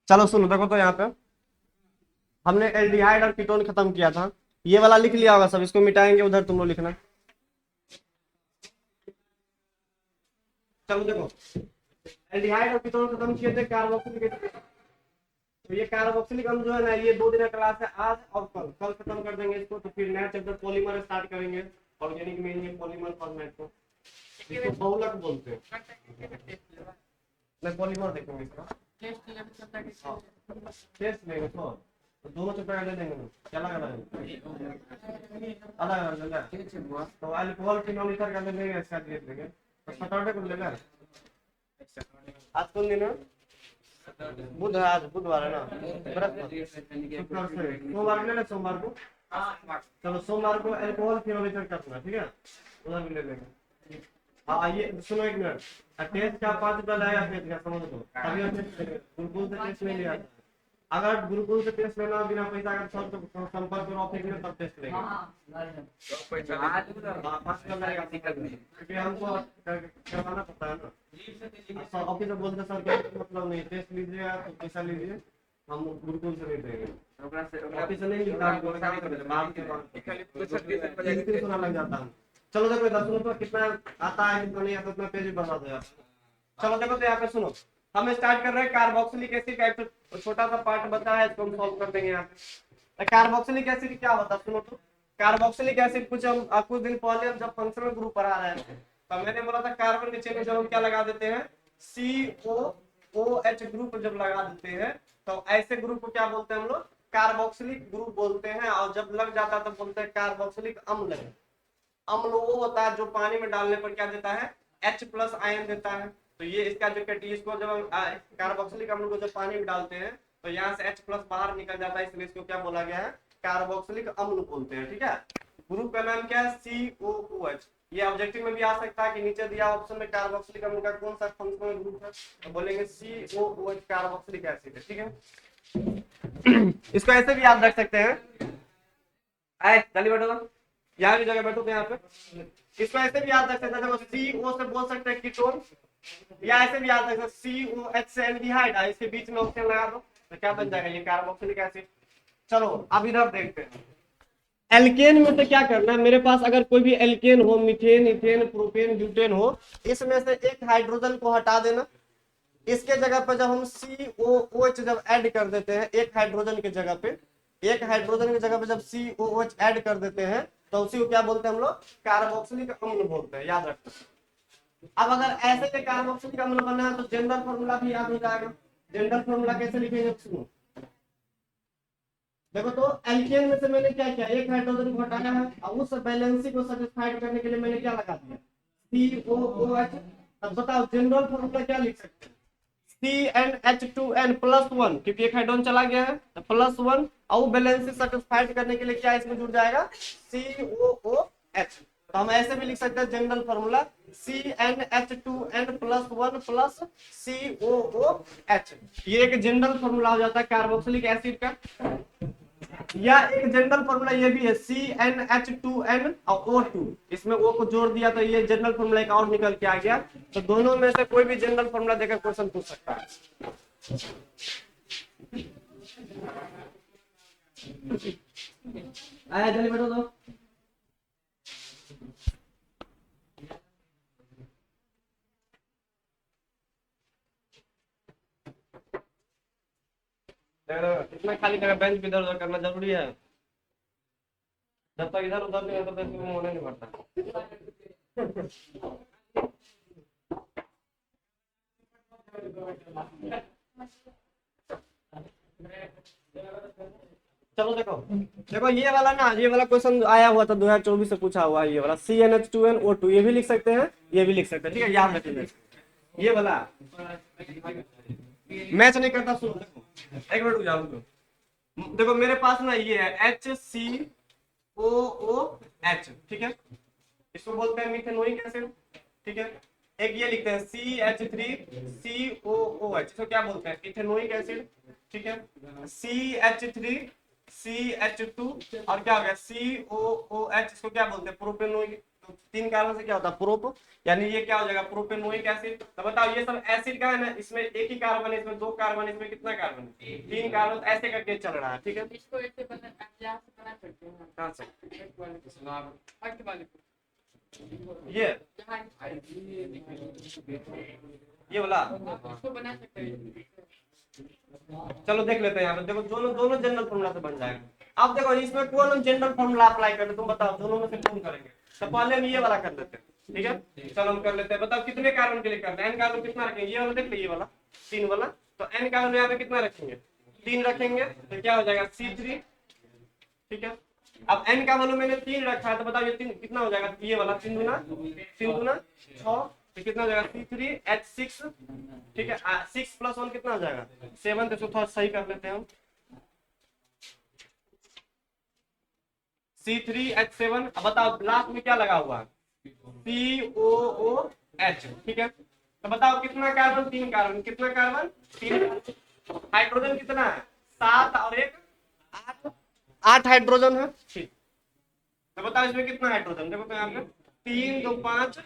चलो सुनो, देखो तो यहाँ पे हमने एल्डिहाइड और कीटोन खत्म किया था। ये वाला लिख लिया होगा सब, इसको मिटाएंगे, उधर तुम लोग लिखना। चलो देखो, एल्डिहाइड और कीटोन खत्म किए थे, कार्बोक्सिलिक एसिड। तो ये कार्बोक्सिलिक अम्ल जो है ना, ये 2 दिन का क्लास है, आज और कल। कल खत्म कर देंगे इसको, तो फिर नया चैप्टर पॉलीमर स्टार्ट करेंगे। ऑर्गेनिक में ये पॉलीमर फॉर्मेट को इसको बहुलक बोलते हैं। मैं पॉलीमर देखेंगे इसका टेस्ट लेंगे तो दोनों चैप्टर ले लेंगे ना, क्या लगा अलग अलग। तो अल्कोहल फिनोल ईथर का ले लेंगे, इसका देख लेंगे। तो सैटरडे को लेगा, आज कौन दिन है? बुध है, आज बुधवार है ना, सोमवार ले ले, सोमवार को। चलो सोमवार को अल्कोहल फिनोल ईथर करना, ठीक है, उधर भी ले लेंगे। हाँ ये सुनो एक मिनट, टेस्ट का 5 रुपया लगेगा, टेस्ट का समझ लो। अभी गुरुकुल से टेस्ट नहीं लिया, अगर गुरुकुल से टेस्ट लेना बिना पैसा का सर तो संपर्क करो ऑफिस में, तब टेस्ट लेंगे। क्योंकि हमको करवाना पड़ता है ना, ऑफिस में बोलते सर मतलब नहीं, टेस्ट लीजिए तो पैसा लीजिए, हम गुरुकुल से नहीं देंगे, ऑफिस से नहीं मिलता, सुना लग जाता है। चलो देखो इधर सुनो तो कितना आता है, कितना नहीं आता, उतना पेज भी बना दो यार। चलो देखो तो यहाँ पे सुनो, हम स्टार्ट कर रहे हैं कार्बोक्सिलिक एसिड का। एक छोटा सा पार्ट बचा है, इसको हम सॉल्व कर देंगे यहाँ पे। कार्बोक्सिलिक एसिड क्या होता है सुनो तो। कार्बोक्सिलिक एसिड कुछ दिन पहले जब फंक्शनल ग्रुप पढ़ा रहे थे, तो मैंने बोला था कार्बन के चेन में जब हम क्या लगा देते हैं, COOH ग्रुप जब लगा देते हैं, तो ऐसे ग्रुप को क्या बोलते हैं हम लोग, कार्बोक्सिलिक ग्रुप बोलते हैं। और जब लग जाता है तो बोलते हैं कार्बोक्सिलिक अम्ल। अम्ल वो होता है जो पानी में डालने पर क्या देता है, H+ आयन देता है। तो ये इसका जो कैटेलिस्ट को जब हम कार्बोक्सिलिक अम्ल को जब पानी में डालते हैं, तो यहाँ से H+ बाहर निकल जाता है, इसलिए इसको क्या बोला गया है, कार्बोक्सिलिक अम्ल बोलते हैं, ठीक है। ग्रुप का नाम क्या है, COOH। ये ऑब्जेक्टिव में भी आ सकता है कि नीचे दिया ऑप्शन में कार्बोक्सिलिक अम्ल का कौन सा फंक्शनल ग्रुप है, तो बोलेंगे COOH कार्बोक्सिलिक एसिड है, ठीक है। इसको ऐसे भी याद रख सकते हैं, आए जल्दी बैठो, यहाँ की जगह बैठो तो यहाँ पे। इसको ऐसे भी याद रख सकते हैं, CO से बोल सकते हैं कीटोन, या ऐसे भी याद रख सकते हैं COH से एल्डिहाइड, इसके बीच में ऑप्शन लगा दो तो क्या बन जाएगा, ये कार्बोक्सिलिक एसिड। चलो अब इधर देखते हैं, एल्केन में से क्या करना है। मेरे पास अगर कोई भी एल्केन हो, मीथेन, इथेन, प्रोपेन, ब्यूटेन हो, इसमें से एक हाइड्रोजन को हटा देना। इसके जगह पर जब हम COOH जब ऐड कर देते हैं, एक हाइड्रोजन की जगह पे, एक हाइड्रोजन की जगह पे जब COOH ऐड कर देते हैं, तो उसी को क्या बोलते हैं हम लोग, कार्बोक्सिलिक अम्ल बोलते हैं, याद रखना। अब अगर ऐसे के कार्बोक्सिलिक अम्ल बनना है तो जनरल फॉर्मूला भी याद हो जाएगा। जनरल फॉर्मूला कैसे लिखेंगे सुनो, देखो तो एल्केन में से मैंने क्या किया, एक हाइड्रोजन को हटाया है, और उस बैलेंसी को सेटिस्फाइड करने के लिए मैंने क्या लगा दिया, COOH। अब बताओ जनरल फॉर्मूला क्या लिख सकते हैं, CnH2n+1, क्योंकि एक हाइड्रोजन चला गया है तो +1, और बैलेंस सेटिस्फाइड करने के लिए क्या इसमें जुड़ जाएगा, COOH। तो हम ऐसे भी लिख सकते हैं general formula, CnH2n+1 plus COOH। ये एक जनरल फॉर्मूला हो जाता है कार्बोक्सिलिक एसिड का। या एक जनरल फॉर्मूला ये भी है, CnH2n और O2, इसमें O को जोड़ दिया तो ये जनरल फॉर्मूला एक और निकल के आ गया। तो दोनों में से कोई भी जनरल फॉर्मूला देकर क्वेश्चन पूछ सकता है। आया जल्दी बैठो तो। इतना खाली जगह बेंच पे इधर उधर करना जरूरी है, जब तक इधर उधर नहीं होता तो होने नहीं पड़ता। चलो देखो, देखो ये वाला ना, ये वाला क्वेश्चन आया हुआ था 2024 से पूछा हुआ है, ये वाला CnH2nO2, ये भी लिख सकते हैं, ये भी लिख सकते हैं, ठीक है, याद रखिए। ये वाला मैच नहीं करता, सुनो देखो एक मिनट रुक जाओ, देखो मेरे पास ना ये है HCOOH, ठीक है, इसको बोलते हैं मीथेनोइक एसिड, ठीक है। एक ये लिखते हैं CH3COOH, इसको क्या बोलते हैं? Ethanoic acid. ठीक है, CH3CH2 और क्या हो गया COOH, इसको क्या बोलते हैं? प्रोपेनोइक। तो 3 कार्बन से क्या होता है? प्रोप, यानी ये क्या हो जाएगा? Propanoic acid. तो बताओ ये सब एसिड का है ना, इसमें एक ही कार्बन है, इसमें 2 कार्बन, इसमें कितना कार्बन है? 3 कार्बन। ऐसे करके चल रहा है। ठीक है, इसको ऐसे बना यहाँ से बना सकते हैं। कहाँ से? एक वाले को फर्स्ट वाले को ये यहाँ ये वाला। आप इसको बना सकते हैं। चलो देख लेते हैं यहाँ पे। देखो दोनों दोनों जनरल फॉर्मूला से बन जाएगा। अब देखो इसमें कौन हम जनरल फॉर्मूला अप्लाई करें, तुम बताओ दोनों में से कौन करेंगे? तो पहले हम ये वाला कर लेते हैं। ठीक है, चलो हम कर लेते हैं। बताओ कितने कार्बन के लिए करना है? एन कार्बन कितना रखेंगे? ये वाला देख लीजिए, ये वाला 3 वाला। तो एन कार्बन यहाँ पे कितना रखेंगे? 3 रखेंगे। तो क्या हो जाएगा? C3। ठीक है, अब एन का वैल्यू मैंने 3 रखा है, तो बताओ ये 3 कितना हो जाएगा? ये वाला 3 दूना 6, तो कितना हो जाएगा? C3H6। ठीक है, 6 + 1 कितना हो जाएगा? 7। तो इसको थोड़ा सही कर लेते हैं हम। C3H7। अब बताओ लास्ट में क्या लगा हुआ है? COOH। ठीक है, तो बताओ कितना कार्बन? 3 कार्बन। कितना कार्बन? 3 कार्बन। हाइड्रोजन कितना है? 7 और 1 8, 8 हाइड्रोजन है। ठीक, तो बताओ इसमें कितना हाइड्रोजन? देखो तो यहाँ पे 3 2 5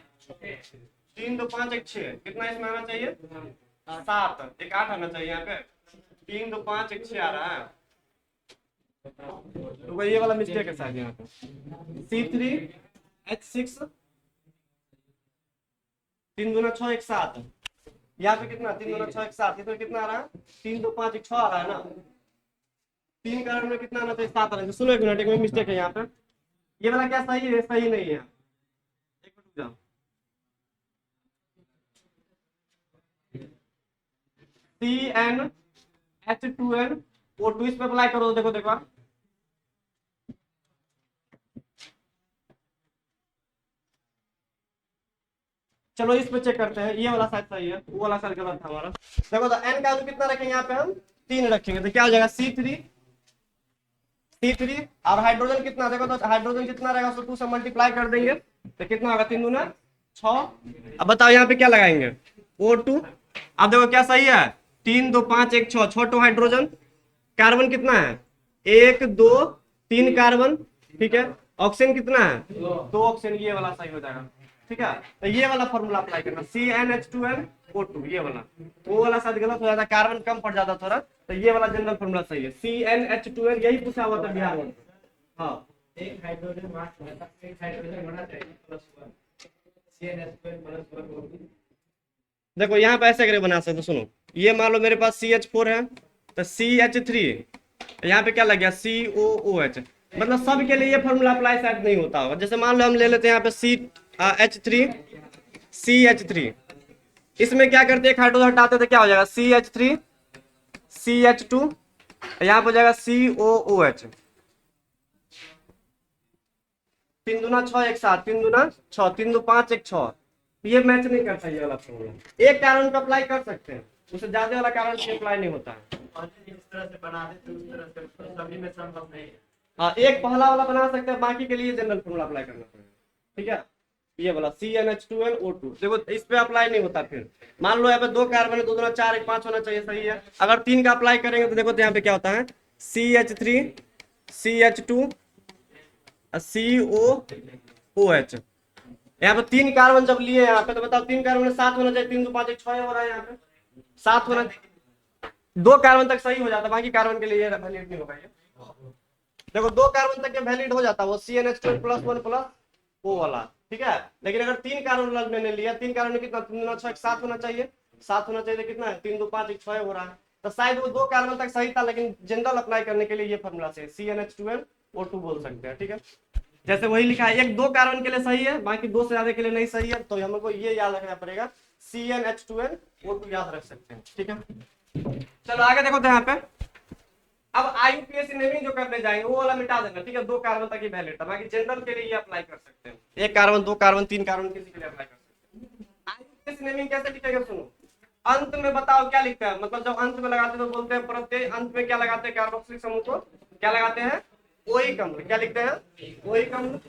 3 2 5 1 6, कितना इसमें आना चाहिए? 7, एक 8 आना चाहिए यहाँ पे। 3 2 5 1 6 आ रहा है, तो ये वाला मिस्टेक है शायद यहाँ पे। C3H6, 3 दूना 6 1 7। यहाँ पे कितना? 3 दूना 6 1 7, इसमें कितना आ रहा है? 3 2 5 1 6 आ रहा है ना। 3 कार्बन में कितना आना चाहिए? 7 आना चाहिए। सुनो एक मिनट, एक मिस्टेक है यहाँ पे। ये वाला क्या सही है? सही नहीं है। एक मिनट रुक जाओ। CnH2nO2 इस पे अप्लाई करो। देखो देखो, चलो इस पे चेक करते हैं। ये वाला शायद सही है, वो वाला शायद गलत था हमारा। देखो तो एन का कितना रखेंगे यहाँ पे? हम 3 रखेंगे, तो क्या हो जाएगा? C3 और हाइड्रोजन कितना? देखो तो हाइड्रोजन कितना रहेगा? उसको 2 से मल्टीप्लाई कर देंगे, तो कितना होगा? 3 दूना 6। अब बताओ यहाँ पे क्या लगाएंगे? O2। अब देखो क्या सही है? 3 2 5 1 6, छोटो हाइड्रोजन। कार्बन कितना है? 1 2 3 कार्बन। ठीक है, ऑक्सीजन कितना है? 2 ऑक्सीजन। ये वाला सही हो जाएगा। ठीक है, तो ये वाला फॉर्मूला अप्लाई करना, CnH2nO2। ये वाला, वो वाला शायद गलत हो जाता, कार्बन कम पड़ जाता थोड़ा। तो ये वाला जनरल फॉर्मूला सही है, CnH2n। यही पूछा हुआ था बिहार में। हाँ, एक हाइड्रोजन एक हाइड्रोजन होना चाहिए प्लस 1 CnH2n प्लस 1। देखो यहाँ पे ऐसे करके बना सकते। सुनो, ये मान लो मेरे पास CH4 है, तो CH3, यहाँ पे क्या लग गया? COOH। मतलब सब के लिए ये फॉर्मूला अप्लाई शायद नहीं होता होगा। जैसे मान लो हम ले लेते हैं यहाँ पे CH3, इसमें क्या करते हैं? एक हाइड्रोजन हटाते तो क्या हो जाएगा? CH3 CH2, यहाँ पे हो जाएगा COOH। 3 दूना 6 1 7, 3 दूना 6, 3 2 5 1 6। ये मैच नहीं करता ये वाला फॉर्मूला। एक कारण पे अप्लाई कर सकते हैं, उससे ज्यादा वाला कारण पे अप्लाई नहीं होता है। और इस तरह से बना दे तो उस तरह से सभी में संभव नहीं है। हाँ, एक पहला वाला बना सकते हैं, बाकी के लिए जनरल फॉर्मूला अप्लाई करना पड़ेगा। ठीक है, ये वाला CnH2nO2 देखो इस पे अप्लाई नहीं होता। फिर मान लो यहाँ पे 2 कार्बन है, 2 दूना 4 1 5 होना चाहिए, सही है। अगर 3 का अप्लाई करेंगे तो देखो तो यहाँ पे क्या होता है? CH3 CH2 COOH। यहाँ पे 3 कार्बन जब लिए यहाँ पे, तो बताओ 3 कार्बन में 7 होना चाहिए। 3 2 5 1 6 हो रहा है, यहाँ पे 7 होना चाहिए। 2 कार्बन तक सही हो जाता, बाकी कार्बन के लिए वैलिड नहीं होगा ये। देखो 2 कार्बन तक वैलिड हो जाता है वो CnH2 प्लस 1 प्लस वो वाला। ठीक है, लेकिन अगर 3 कार्बन मैंने लिया, 3 कार्बन में कितना? 3 6 7 होना चाहिए। 7 होना चाहिए, कितना है? 3 2 5 1 6 हो रहा है। तो शायद वो 2 कार्बन तक सही था, लेकिन जनरल अप्लाई करने के लिए ये फॉर्मूला से CnH2nO2 बोल सकते हैं। ठीक है, जैसे वही लिखा है, एक 2 कार्बन के लिए सही है, बाकी 2 से ज्यादा के लिए नहीं सही है। तो हमको ये याद रखना पड़ेगा, CnH2nO2 याद रख सकते हैं। ठीक है, चलो आगे देखो तो यहाँ पे अब IUPAC नेमिंग जो करने जाएंगे वो वाला मिटा देना। ठीक है, 2 कार्बन तक ही वैलिड था, बाकी जनरल के लिए ये अप्लाई कर सकते हैं। 1 कार्बन 2 कार्बन 3 कार्बन किसी के लिए अप्लाई कर सकते हैं। IUPAC नेमिंग कैसे लिखेगा? सुनो, अंत में बताओ क्या लिखते हैं? मतलब जब अंत में लगाते हैं तो बोलते हैं प्रत्यय अंत में क्या लगाते हैं? कार्बोक्सिलिक समूह को क्या लगाते हैं? ओइक अम्ल। क्या लिखते हैं? ओइक अम्ल।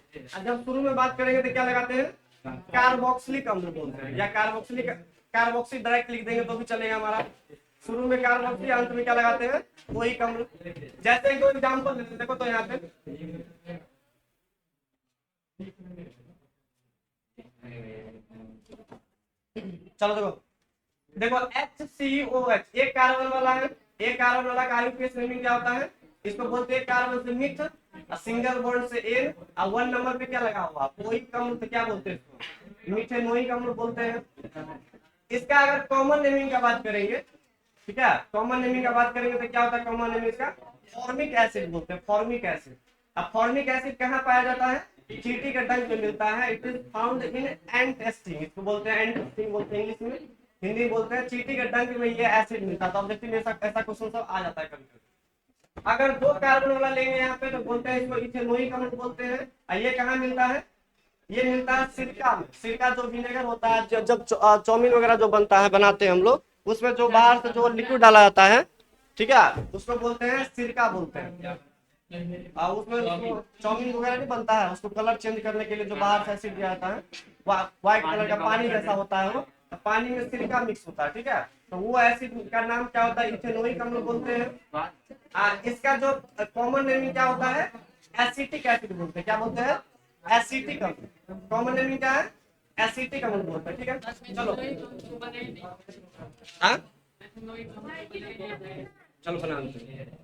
जब शुरू में बात करेंगे तो क्या लगाते हैं? कार्बोक्सिलिक अम्ल बोलते हैं, या कार्बोक्सी डायरेक्ट लिख देंगे तो भी चलेगा हमारा। शुरू में कार्बोक्सी, अंत में क्या लगाते हैं, वही अम्ल। जैसे दो एग्जाम्पल देते हैं, देखो तो यहाँ पे चलो देखो HCOH एक कार्बन वाला है, एक कार्बन वाला का आईयूपीएच नेमिंग क्या होता है, इसको बोलते हैं कार्बन से मिथ, सिंगल बॉन्ड से एन, और 1 नंबर पे क्या लगा हुआ कोई अम्ल, तो क्या बोलते हैं इसको, मिथेनोइक अम्ल बोलते हैं। इसका अगर कॉमन नेमिंग का बात करेंगे, ठीक है, कॉमन नेमिंग का बात करेंगे तो क्या होता है कॉमन नेमिंग इसका, फॉर्मिक एसिड बोलते हैं, फॉर्मिक एसिड। अब फॉर्मिक एसिड कहाँ पाया जाता है, चींटी के डंक में मिलता है। इट इज फाउंड इन एंटेस्टिंग, इसको बोलते हैं एंटेस्टिंग बोलते हैं इंग्लिश में, हिंदी बोलते हैं चींटी के डंक में ये एसिड मिलता है। तो ऑब्जेक्टिव में ऐसा क्वेश्चन सब आ जाता है कभी कभी। अगर दो कार्बन वाला लेंगे यहाँ पे तो बोलते हैं इसको इथेनोइक अम्ल बोलते हैं। और ये कहाँ मिलता है, ये मिलता है सिरका में। सिरका जो विनेगर होता है, जब चाउमीन वगैरह जो बनता है, बनाते हैं हम लोग, उसमें जो बाहर से जो लिक्विड डाला जाता है, ठीक है, उसको बोलते हैं सिरका बोलते हैं। और उसमें चाउमीन वगैरह नहीं बनता है, उसको कलर चेंज करने के लिए जो बाहर से एसिड दिया जाता है, व्हाइट कलर का पानी जैसा होता है, वो तो पानी में सिरका मिक्स होता है, ठीक है। तो वो एसिड का नाम क्या होता है, इथेनोइक अम्ल बोलते हैं। इसका जो कॉमन नेम क्या होता है, एसिटिक एसिड बोलते हैं। क्या बोलते हैं, एसिटिक अम्ल। कॉमन नेम क्या है, एसिटिक अम्ल बोलते हैं, ठीक है। चलो हाँ चलो बना लेते हैं।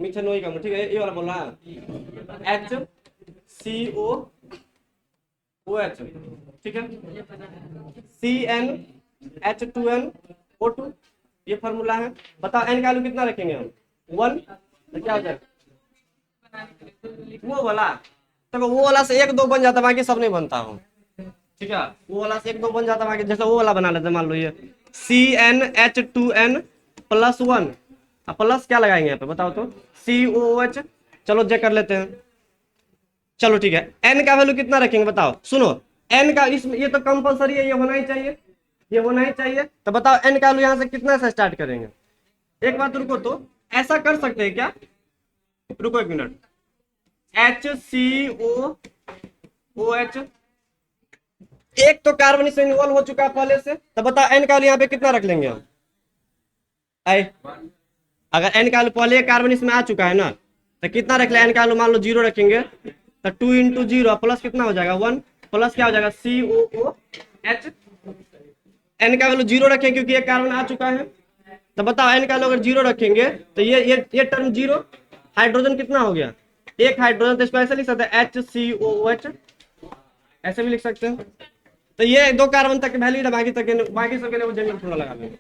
मिथेनोइक अम्ल, ठीक है, ये वाला बोल रहा है, HCOOH, ठीक है, CnH2nO2, ये फॉर्मूला है। बताओ n का वैल्यू कितना रखेंगे हम, 1, तो क्या हो जाएगा, वो वाला, तो वो वाला से 1 2 बन जाता, बाकी सब नहीं बनता हो, ठीक है, वो वाला से 1 2 बन जाता, बाकी जैसे वो वाला बना लेते, मान लो ये CnH2n + 1, प्लस क्या लगाएंगे यहाँ पे बताओ तो, COOH। चलो चेक कर लेते हैं। चलो ठीक है, n का वैल्यू कितना रखेंगे बताओ, सुनो, n का इसमें ये तो कंपलसरी है, ये होना ही चाहिए, ये होना ही चाहिए। तो बताओ n का वैल्यू यहाँ से कितना से स्टार्ट करेंगे। एक बात रुको, तो ऐसा कर सकते हैं क्या, रुको 1 मिनट, HCOOH, एक तो कार्बन इसमें इन्वॉल्व हो चुका है पहले से, तो बताओ n का वैल्यू यहाँ पे कितना रख लेंगे हम, अगर n का वैल्यू पहले कार्बन इसमें आ चुका है ना, तो कितना रख ले, n का वैल्यू मान लो 0 रखेंगे, तो 2 × 0 प्लस कितना हो जाएगा 1, प्लस क्या हो जाएगा COOH। n का वैल्यू 0 रखेंगे क्योंकि एक कार्बन आ चुका है। तो बताओ n का वैल्यू अगर 0 रखेंगे तो ये टर्म 0, हाइड्रोजन कितना हो गया, एक हाइड्रोजन, तो इसको ऐसे लिख सकते हैं HCOOH, ऐसे भी लिख सकते हैं। तो ये 2 कार्बन तक वैल्यू है, बाकी सबके लिए वो जनरल थोड़ा लगा लेंगे।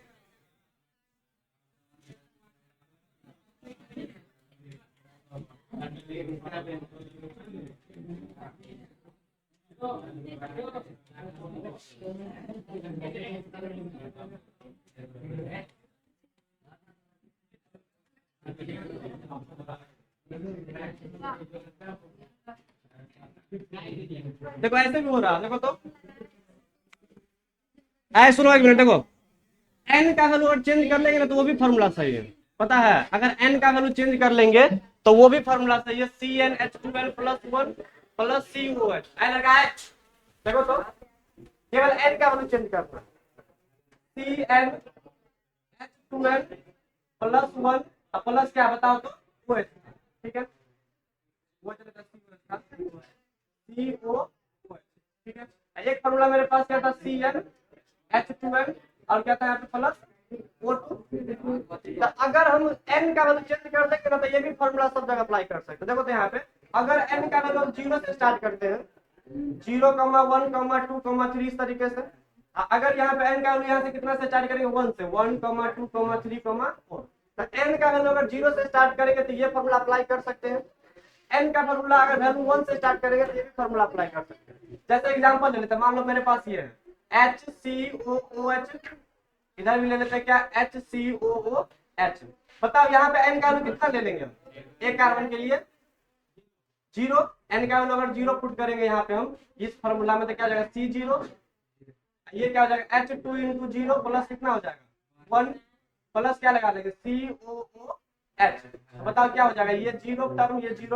देखो ऐसे भी हो रहा है, देखो तो ऐसे, सुनो 1 मिनट, देखो n का वैल्यू अगर चेंज कर लेंगे ना तो वो भी फॉर्मूला सही है, पता है, अगर n का वैल्यू चेंज कर लेंगे तो वो भी फॉर्मूला सही है, CnH2n + 1 + COOH, ऐ लगा है। देखो तो केवल n का वैल्यू चेंज करना, CnH2n + 1 प्लस क्या बताओ तो OH, ठीक है, वो चलेगा COOH, ठीक है। एक फॉर्मूला मेरे पास क्या था, CnH2n, और क्या था यहाँ पे प्लस O2। तो अगर हम n का वैल्यू चेंज कर देंगे ना तो ये भी फॉर्मूला सब जगह अप्लाई कर सकते हैं। देखो तो यहाँ पे अगर n का वैल्यू हम 0 से स्टार्ट करते हैं, 0, 1, 2, 3, इस तरीके से, अगर यहाँ पे n का वैल्यू यहाँ से कितना से स्टार्ट करेंगे, 1 से, 1, 2, 3, 4, तो n का वैल्यू अगर 0 से स्टार्ट करेंगे तो ये फॉर्मूला अप्लाई कर सकते हैं। n का फॉर्मूला अगर वैल्यू 1 से स्टार्ट करेंगे तो ये भी फॉर्मूला अप्लाई कर सकते हैं। जैसे एग्जांपल ले लेते हैं, मान लो मेरे पास ये है HCOOH, इधर भी ले लेते हैं क्या, HCOOH। बताओ यहाँ पे n का वैल्यू कितना ले लेंगे हम, एक कार्बन के लिए 0, n का वैल्यू अगर 0 पुट करेंगे यहाँ पे हम इस फॉर्मूला में तो क्या हो जाएगा C0, ये क्या हो जाएगा H2 × 0 प्लस कितना हो जाएगा 1, प्लस क्या लगा देंगे COOH। बताओ क्या हो जाएगा, ये जीरो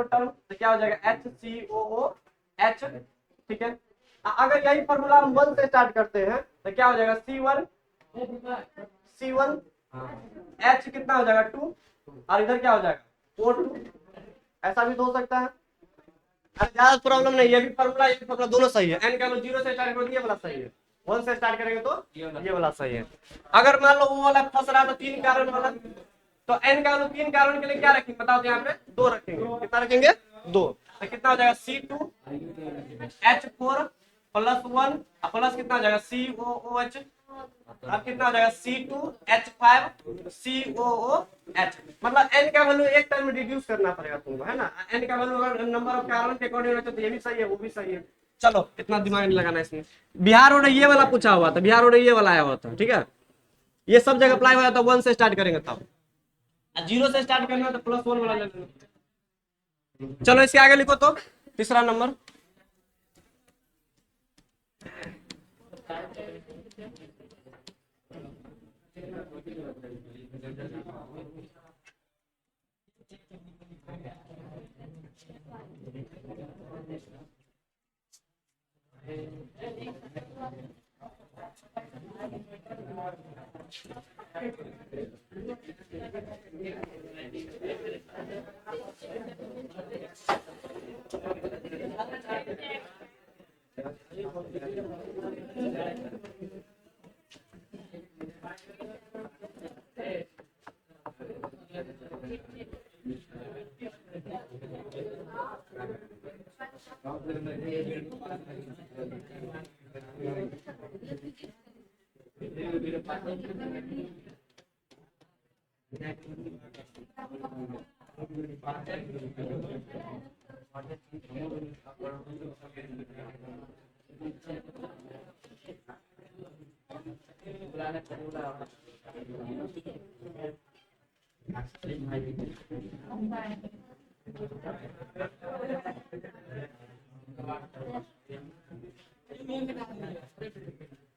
टर्म तो क्या हो जाएगा HCOOH। ठीक है, अगर यही फॉर्मूला हम 1 से स्टार्ट करते हैं तो क्या हो जाएगा C1 H कितना हो जाएगा 2 और इधर क्या हो जाएगा O2। ऐसा भी तो हो सकता है। अरे ज्यादा प्रॉब्लम नहीं है, ये भी फॉर्मूला दोनों सही है। n का लो 0 से स्टार्ट करेंगे ये वाला सही है, 1 से स्टार्ट करेंगे तो ये वाला सही है। अगर मान लो वो वाला फंस रहा है तो 3 कार्बन वाला, तो n का लो 3 कार्बन के लिए क्या रखेंगे बताओ, तो यहाँ पे 2 रखेंगे। कितना रखेंगे 2, तो कितना हो जाएगा C2H4 प्लस 1 प्लस कितना हो जाएगा COOH, अब कितना हो जाएगा C2H5 COOH। मतलब n का वैल्यू एक टाइम में रिड्यूस करना पड़ेगा तुमको, है ना। n का वैल्यू अगर नंबर ऑफ कार्बन के अकॉर्डिंग होता तो ये भी सही है वो भी सही है। चलो इतना दिमाग नहीं लगाना इसमें। बिहार और ये वाला पूछा हुआ था, बिहार और ये वाला आया हुआ था, ठीक है। ये सब जगह अप्लाई हो जाता है 1 से स्टार्ट करेंगे तब, 0 से स्टार्ट करना है तो +1 वाला ले लेना। चलो इसके आगे लिखो तो तीसरा नंबर।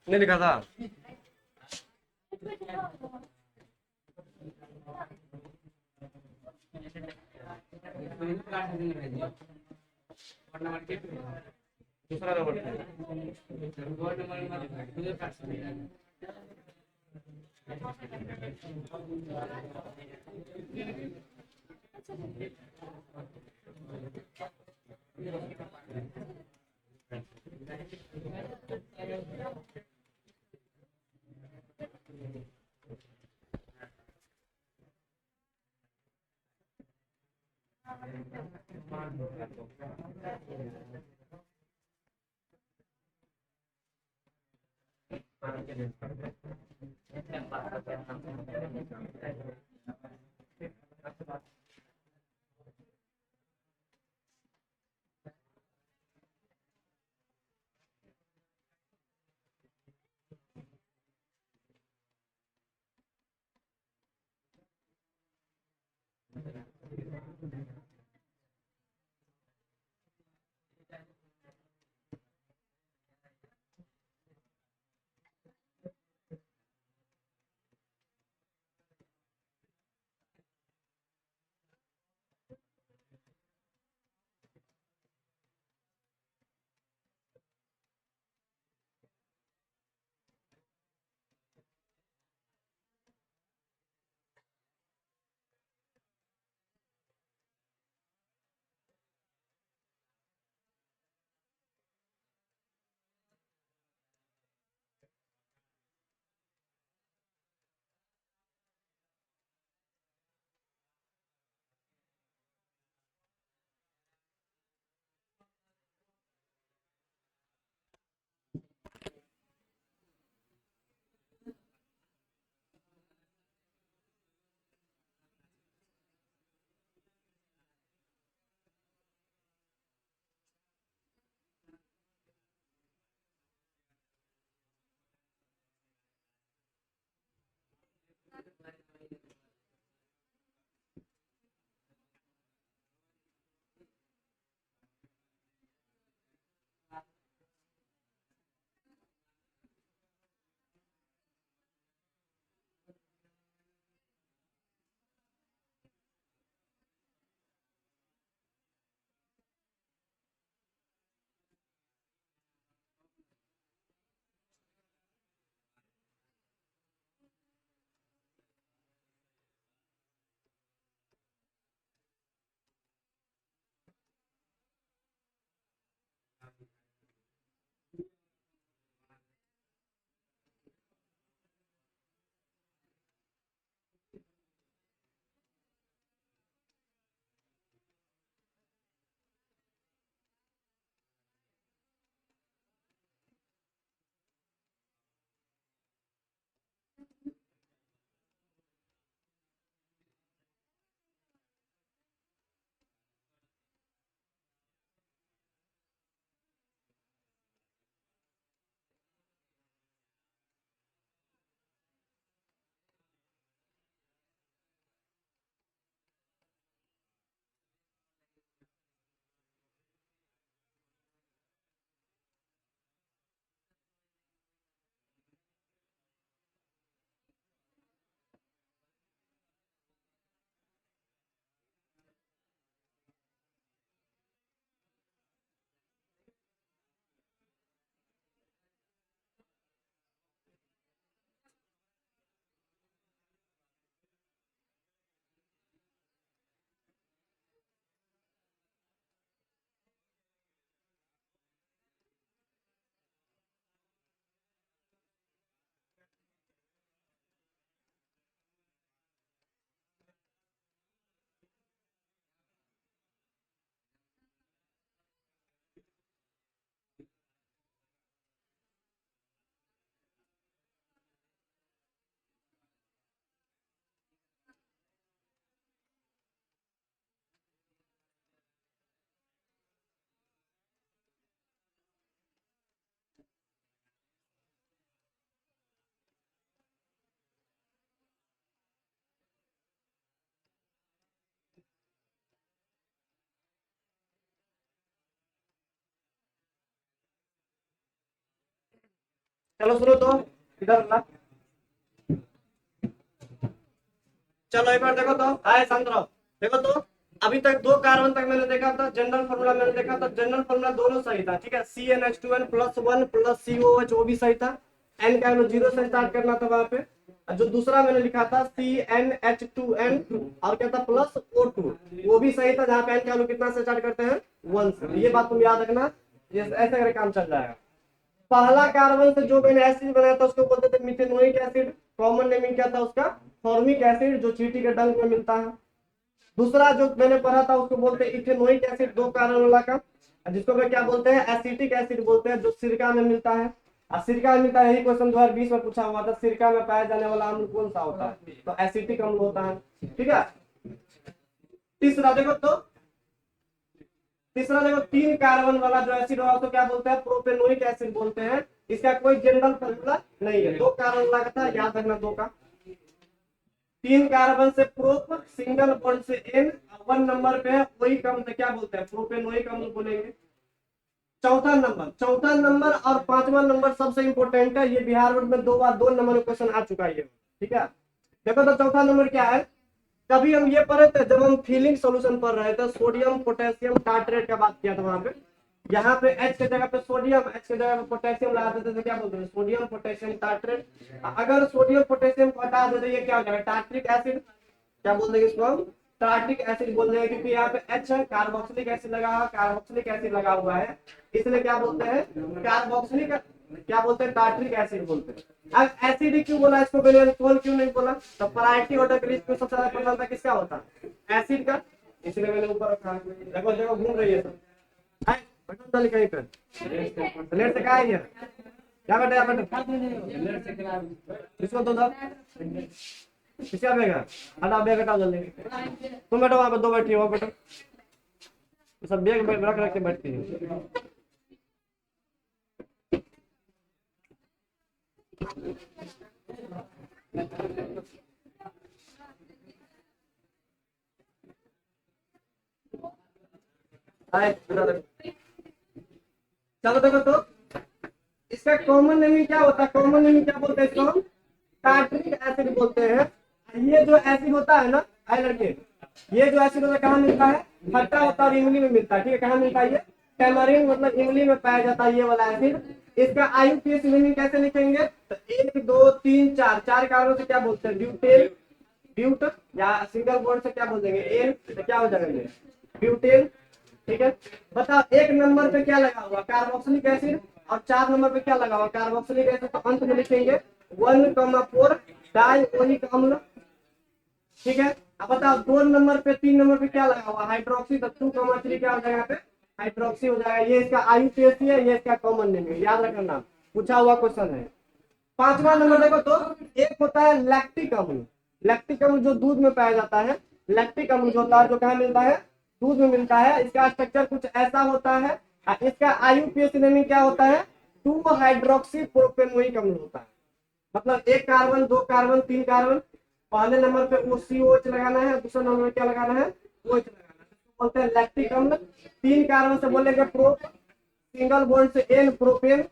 नहीं लिखा था। दूसरा नंबर चलो सुनो तो इधर ला। चलो एक बार देखो तो, आए शांत रहो। देखो तो अभी तक दो कार्बन तक मैंने देखा था, जनरल फॉर्मूला मैंने देखा था, जनरल फॉर्मूला दोनों सही था, ठीक है। CnH2n प्लस 1 प्लस COH वो भी सही था, n का 0 से स्टार्ट करना था वहां पे। और जो दूसरा मैंने लिखा था CnH2n और क्या था प्लस O2 वो भी सही था, जहाँ पे n का वैल्यू कितना से स्टार्ट करते हैं 1 से। ये बात तुम याद रखना, ये ऐसे करके काम चल जाएगा। पहला कार्बन से जो मैंने एसिड बनाया था उसको बोलते थे मिथेनोइक एसिड, कॉमन नेमिंग क्या था उसका फॉर्मिक एसिड, जो चींटी के डंक में मिलता है। दूसरा जो मैंने पढ़ा था उसको बोलते हैं इथेनोइक एसिड, दो कार्बन वाला का, जिसको वे क्या बोलते हैं एसिटिक एसिड बोलते हैं, जो सिरका में मिलता है। और सिरका में मिलता है, यही क्वेश्चन 2020 में पूछा हुआ था, सिरका में पाया जाने वाला अम्ल कौन सा होता है, तो एसिटिक अम्ल होता है, ठीक है। तीसरा देखो तो, तीसरा देखो 3 कार्बन वाला जो एसिड होगा उसको क्या बोलते हैं प्रोपेनोइक एसिड बोलते हैं। इसका कोई जनरल फॉर्मूला नहीं है, 2 कार्बन वाला का था, याद रखना 2 का। 3 कार्बन से प्रोप, सिंगल बॉन्ड से एन, 1 नंबर पे है वही कम से क्या बोलते हैं प्रोपेनोइक अम्ल बोलेंगे। चौथा नंबर और 5वां नंबर सबसे इंपॉर्टेंट है, ये बिहार बोर्ड में 2 बार 2 नंबर में क्वेश्चन आ चुका है, ठीक है। देखो तो चौथा नंबर क्या है, कभी हम ये पढ़े थे जब हम फिलिंग सॉल्यूशन पढ़ रहे थे, सोडियम पोटेशियम टार्ट्रेट का बात किया था वहां पे। यहाँ पे H के जगह पे सोडियम, H के जगह पे पोटेशियम लगाते थे तो क्या बोलते हैं सोडियम पोटेशियम टार्ट्रेट। अगर सोडियम पोटेशियम को हटा दे तो ये क्या हो जाएगा टार्ट्रिक एसिड, क्या बोल देंगे इसको हम टार्ट्रिक एसिड बोल देंगे, क्योंकि यहाँ पे H है, कार्बोक्सिलिक एसिड लगा हुआ, कार्बोक्सिलिक एसिड लगा हुआ है, इसलिए क्या बोलते हैं कार्बोक्सिलिक, क्या बोलते हैं टार्ट्रिक एसिड बोलते हैं। अब एसिड क्यों बोला इसको, कौन क्यों नहीं बोला, तो प्रायोरिटी ऑर्डर के लिस्ट में सबसे ज्यादा पसंद था किसका होता है एसिड का, इसलिए मैंने ऊपर रखा। देखो देखो घूम रही है सब, बटन डाली कहीं पे लेट से कहा है ये क्या बेटा, यहाँ बेटा इसको तो दो किसका बेगा हटा, बेग हटा जल्दी, तुम बैठो वहां पे, 2 बैठी हो बेटा, सब बेग रख रख के बैठती है। चलो देखो तो इसका कॉमन नेमिंग क्या होता है, कॉमन नेमिंग क्या बोलते हैं इसको हम टार्ट्रिक एसिड बोलते हैं। ये जो एसिड होता है ना आए लड़के, ये जो एसिड होता है कहाँ मिलता है, खट्टा होता है और इमली में मिलता है, ठीक है। कहाँ मिलता है ये टेमरिन मतलब इमली में पाया जाता है ये वाला एसिड। इसका IUPAC नेमिंग कैसे लिखेंगे, तो 1 2 3 4 4 कार्बन से क्या बोलते हैं ब्यूटेन, ब्यूट या सिंगल बॉन्ड से क्या बोल देंगे एन, तो क्या हो जाएगा ये ब्यूटेन, ठीक है। बताओ 1 नंबर पे क्या लगा हुआ कार्बोक्सिलिक एसिड और 4 नंबर पे क्या लगा हुआ कार्बोक्सिलिक एसिड, तो अंत में लिखेंगे 1,4 डाइओनिक अम्ल, ठीक है। अब बताओ 2 नंबर पे 3 नंबर पे क्या लगा हुआ हाइड्रोक्सी, तो 2,3 क्या हो जाएगा यहाँ पे हाइड्रोक्सी हो जाएगा। ये इसका IUPAC है, ये इसका कॉमन नेम है, याद रखना पूछा हुआ क्वेश्चन है। 5वां नंबर देखो तो एक होता है लैक्टिक अम्ल, लैक्टिक अम्ल जो दूध में पाया जाता है, लैक्टिक अम्ल जो होता है जो कहाँ मिलता है दूध में मिलता है। इसका स्ट्रक्चर कुछ ऐसा होता है, इसका IUPAC नेमिंग क्या होता है 2 हाइड्रोक्सी प्रोपेनोइक अम्ल होता है। मतलब 1 कार्बन 2 कार्बन 3 कार्बन, पहले नंबर पे वो COH लगाना है, दूसरे नंबर पे क्या लगाना है OH लगाना है, बोलते हैं लैक्टिक अम्ल। 3 कार्बन से बोलेंगे प्रोप, सिंगल बॉन्ड से N प्रोपेन,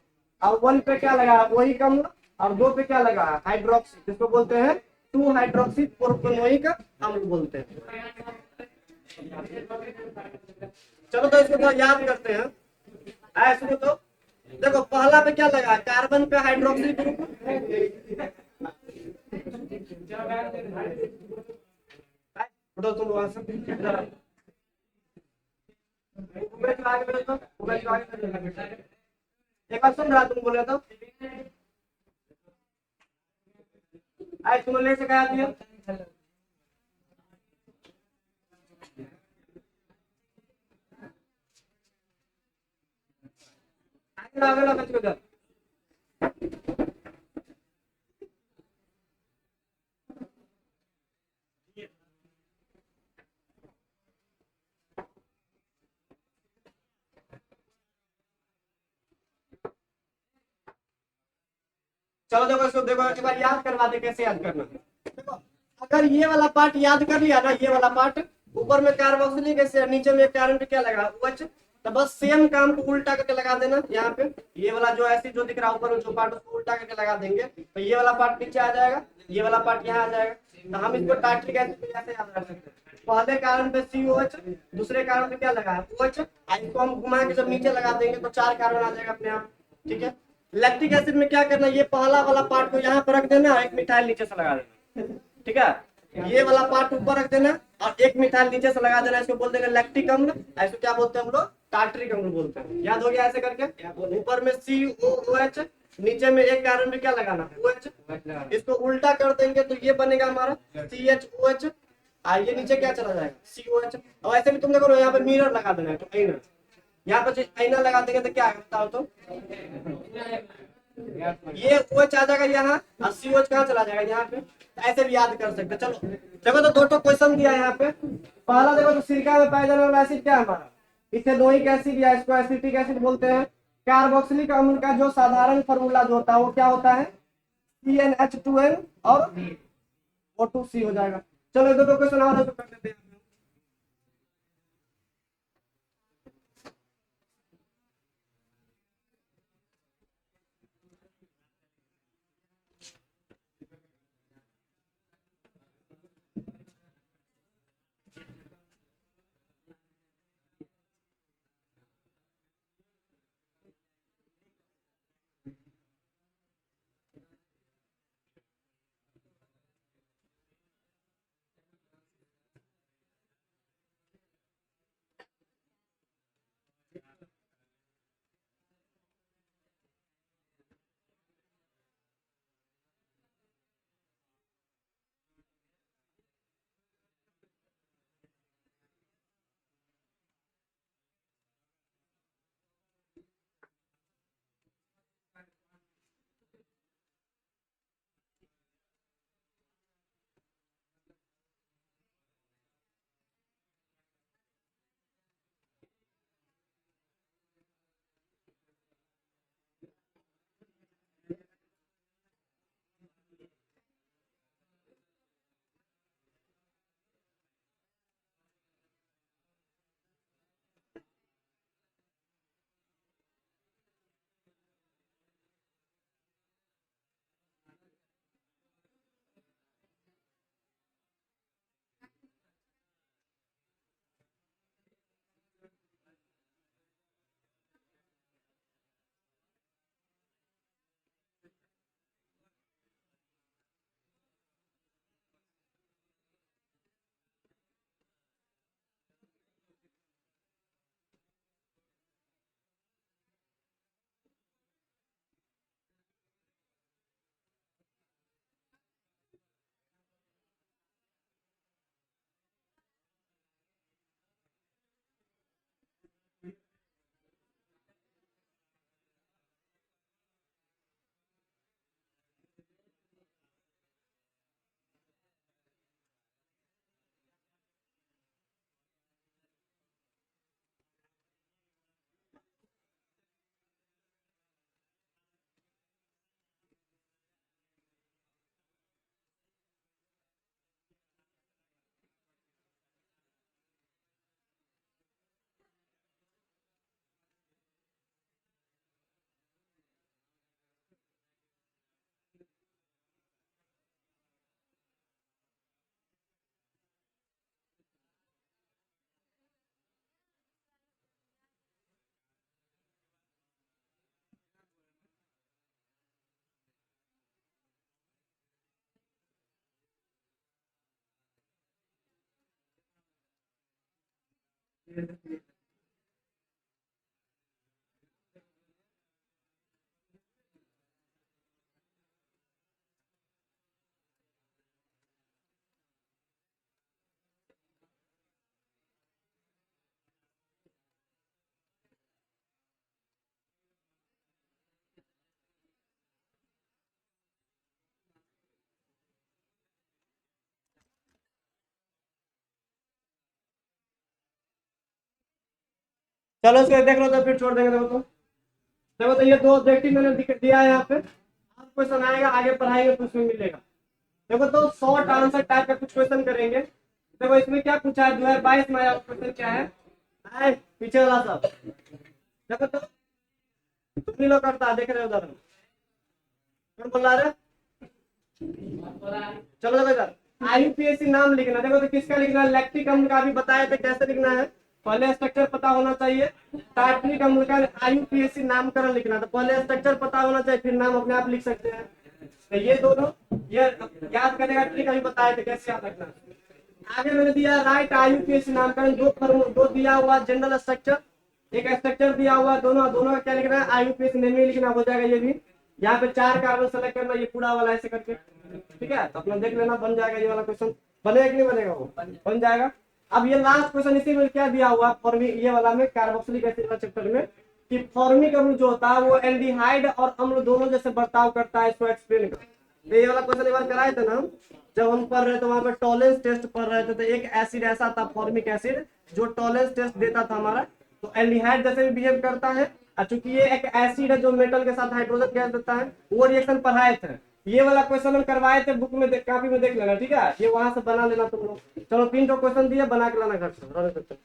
और 1 पे क्या लगा वही अम्ल, और 2 पे क्या लगा हाइड्रोक्सी, जिसको बोलते हैं 2 हाइड्रोक्सी प्रोपेनोइक अम्ल बोलते हैं। चलो तो इसको तो याद करते हैं, ऐसे तो देखो पहला पे क्या लगा कार्बन पे हाइड्रोक्सी ग्रुप, तुम वहां से एक बार सुन रहा तुम बोले तो आज तुम ले से कहा दिया आगे बच गया। चलो देखो इसको देखो एक बार याद करवा दे कैसे याद करना। देखो अगर ये वाला पार्ट याद कर लिया ना, ये वाला पार्ट ऊपर में कार्बोक्सिलिक एसिड नीचे में कार्बन पे क्या लगा OH, तो बस सेम काम को उल्टा करके लगा देना यहाँ पे। ये वाला जो ऐसे जो दिख रहा है ऊपर में जो पार्ट उसको उल्टा करके लगा देंगे तो ये वाला पार्ट नीचे आ जाएगा, ये वाला पार्ट यहाँ आ जाएगा। तो हम इसको टार्ट्रिक एसिड में ऐसे याद रख सकते हैं, पहले कार्बन पे COH, दूसरे कार्बन पे क्या लगा है OH, इसको हम घुमा के जब नीचे लगा देंगे तो 4 कार्बन आ जाएगा अपने आप। ठीक है, लैक्टिक एसिड में क्या करना, ये पहला वाला पार्ट को यहाँ पर रख देना, एक मिथाइल नीचे से लगा देना। ठीक है, ये वाला पार्ट ऊपर रख देना और एक मिथाइल नीचे से लगा देना, इसको बोल देंगे लैक्टिक अम्ल, ऐसे क्या बोलते हैं हम लोग, टार्ट्रिक अम्ल बोलते हैं। याद हो गया ऐसे करके, ऊपर में COOH, नीचे में एक कार्बन पे क्या लगाना है OH, इसको उल्टा कर देंगे तो ये बनेगा हमारा CHOH, ये नीचे क्या चला जाएगा COH। और ऐसे भी तुम देखो यहाँ पे मिरर लगा देना है, तो आईना, यहाँ पर आईना लगा देंगे तो क्या है बताओ तो, ये OH आ जाएगा यहाँ और COH कहाँ चला जाएगा यहाँ पे। ऐसे भी याद कर सकते। चलो देखो तो दो क्वेश्चन दिया है यहाँ पे। पहला देखो तो सिरका में पाया जाने वाला एसिड क्या है हमारा, इथेनोइक एसिड या इसको एसिटिक एसिड बोलते हैं। कार्बोक्सिलिक अम्ल का जो साधारण फॉर्मूला जो होता है वो क्या होता है, CnH2n और O2C हो जाएगा। चलो दो क्वेश्चन और है तो कर लेते हैं। चलो इसको देख लो तो फिर छोड़ देंगे। देखो तो ये दो ऑब्जेक्टिव मैंने दिया है यहाँ पे, आप क्वेश्चन आएगा आगे पढ़ाएंगे तो उसमें मिलेगा। देखो तो शॉर्ट आंसर टाइप का कुछ क्वेश्चन करेंगे। देखो इसमें क्या पूछा है, 2022 में आया क्वेश्चन क्या है, पीछे वाला सब देखो तो तुम ही लोग करता है, देख रहे हो उधर कौन बोल रहा है? चलो देखो इधर आईयूपीएसी नाम लिखना, देखो तो किसका लिखना है, लैक्टिक अम्ल का भी बताया था कैसे लिखना है, पहले स्ट्रक्चर पता होना चाहिए, टार्टरिक अम्ल का आईयूपीएसी नामकरण लिखना, तो पहले स्ट्रक्चर पता होना चाहिए फिर नाम अपने आप लिख सकते हैं। तो ये दोनों ये याद करेगा, ठीक अभी बताए थे कैसे याद रखना। आगे मैंने दिया राइट आईयूपीएसी नामकरण, दो दिया हुआ जनरल स्ट्रक्चर, एक स्ट्रक्चर दिया हुआ, दोनों का क्या लिखना है, आईयूपीएसी नेम ही लिखना, हो जाएगा ये भी। यहाँ पे 4 कार्बन सेलेक्ट करना, ये पूरा वाला ऐसे करके, ठीक है, तो अपना देख लेना, बन जाएगा ये वाला क्वेश्चन, बनेगा कि नहीं बनेगा, वो बन जाएगा। अब ये लास्ट क्वेश्चन इसी में क्या दिया हुआ ये वाला में कार्बोक्सिलिक एसिड वाला चैप्टर में, कि फॉर्मिक अम्ल जो होता है वो एल्डिहाइड और अम्ल दोनों जैसे बर्ताव करता है, इसको एक्सप्लेन कर। तो ये वाला क्वेश्चन एक बार कराए थे ना जब हम पढ़ रहे थे, वहां पे टॉलेंस टेस्ट पढ़ रहे थे, तो एक एसिड ऐसा था फॉर्मिक एसिड जो टॉलेंस टेस्ट देता था हमारा, तो एल्डिहाइड जैसे भी बिहेव करता है, और चूंकि ये एक एसिड है जो मेटल के साथ हाइड्रोजन गैस देता है, वो रिएक्शन पढ़ाए थे। ये वाला क्वेश्चन हम करवाए थे, बुक में कॉपी में देख लेना, ठीक है, ये वहां से बना लेना तुम लोग। चलो 3 क्वेश्चन दिए, बना के लाना घर से।